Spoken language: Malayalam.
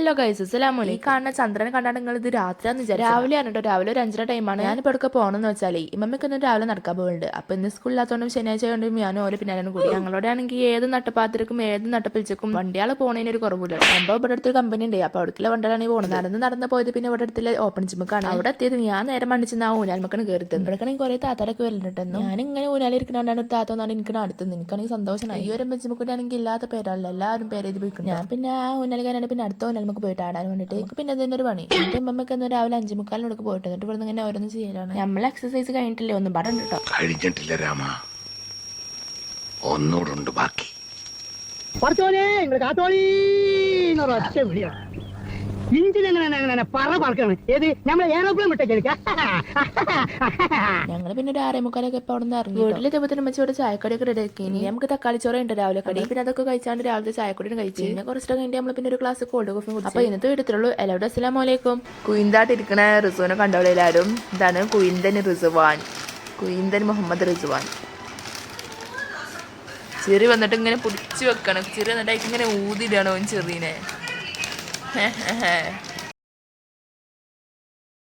ഹലോ ഗൈസ്, അസ്സലാമു അലൈക്കും. ഈ കാണുന്ന ചന്ദ്രനെ കണ്ടാണ് നിങ്ങൾ ഇത് രാത്രിയാന്ന് വിചാരിച്ചു. രാവിലെ ആണ് കേട്ടോ, രാവിലെ ഒരു 5:30 ടൈമാണ്. ഞാനിപ്പോൾ എടുക്കുക പോകണമെന്ന് വെച്ചാൽ ഇമ്മമ്മക്ക് ഇന്ന് രാവിലെ നടക്കാൻ പോകുന്നുണ്ട്. അപ്പോൾ ഇന്ന് സ്കൂളില്ലാത്തതുകൊണ്ടും ശനിയാഴ്ച കൊണ്ടും ഞാനും ഓരോ പിന്നാലും കൂടി. ഞങ്ങളുടെ ആണെങ്കിൽ ഏത് നട്ടപ്പാത്തിരക്കും ഏത് നട്ടപ്പിളിച്ചക്കും വണ്ടിയാൾ പോകുന്നതിന് ഒരു കുറവില്ല. സംഭവം ഇവിടെ അടുത്തൊരു കമ്പനി ഉണ്ട്. അപ്പോൾ അവിടേക്കുള്ള വണ്ടിയാണ് പോകുന്നത്. നടന്ന് പോയത് പിന്നെ ഇവിടെ അടുത്തുള്ള ഓപ്പൺ ജിമ്മക്കാണ്. അവിടെ എത്തിയത് ഞാൻ നേരെ മണ്ടിച്ച് ആ ഊനാൽമക്കാണ് കയറി തന്നു. ഇവിടെക്കാണെങ്കിൽ കുറേ താത്താരൊക്കെ വരുന്നുണ്ടെന്നു. ഞാനിങ്ങനെ ഊനാലിരിക്കണോണ്ടാണ് ഒരു താത്ത എന്നാണ് എനിക്ക് അടുത്തുനിന്ന്. എനിക്കാണെങ്കിൽ സന്തോഷമായി. ഈ ഒരു ജിമ്മക്കുട്ടിയാണെങ്കിൽ ഇല്ലാത്ത പേരല്ല, എല്ലാവരും പേര് എഴുതി പോയിട്ടുണ്ട്. ഞാൻ പിന്നെ ആ ഊനാലിക്കാനാണ് പിന്നെ അടുത്ത നമുക്ക് പോയിട്ട് ആടാൻ വേണ്ടിയിട്ട് എനിക്ക് പിന്നെ അതിൻ്റെ ഒരു പണി. എൻ്റെ അമ്മമ്മക്ക് എന്ന് രാവിലെ 5:45 പോയിട്ട് എന്നിട്ട് ഇവിടെ ഇങ്ങനെ ഓരോന്ന് ചെയ്യലാണ്. നമ്മൾ എക്സസൈസ് കഴിഞ്ഞിട്ടില്ലേ, ഒന്നും പാടുണ്ട് കേട്ടോ. കഴിഞ്ഞിട്ടില്ല രാമ, ഒന്നുകൂടുണ്ട് ബാക്കി. ഞങ്ങൾ പിന്നെ ഒരു 6:45 ഇപ്പൊ അവിടെ നിന്ന് ഇറങ്ങി. വീട്ടിലെ ദൈവത്തിന് അമ്മച്ചോട് ചായക്കടിയൊക്കെ റെഡി ആക്കി. ഇനി നമുക്ക് തക്കാളി ചോറ ഉണ്ട് രാവിലെ കടി. പിന്നെ അതൊക്കെ കഴിച്ചാണ്ട് രാവിലത്തെ ചായക്കടിയും കഴിച്ചു. പിന്നെ കുറച്ചിട്ട് കഴിഞ്ഞിട്ട് നമ്മൾ പിന്നെ ഒരു ഗ്ലാസ് കോൾഡ് കോഫി കുടിച്ചു. അപ്പൊ ഇന്നത്തെ വീട്ടിലുള്ളൂ. എല്ലാവരും അസ്സലാമു അലൈക്കും. കുയിന്തായിട്ടിരിക്കണ റിസുവിനെ കണ്ടോളൂ എല്ലാവരും. ഇതാണ് കുയിന്തൻ റിസുവാൻ, കുയിന്തൻ മുഹമ്മദ് റിസുവാൻ. ചെറി വന്നിട്ട് ഇങ്ങനെ പിടിച്ചു വെക്കണം. ചെറി വന്നിട്ട് ഇങ്ങനെ ഊതിയിടാണോ ചെറീനെ.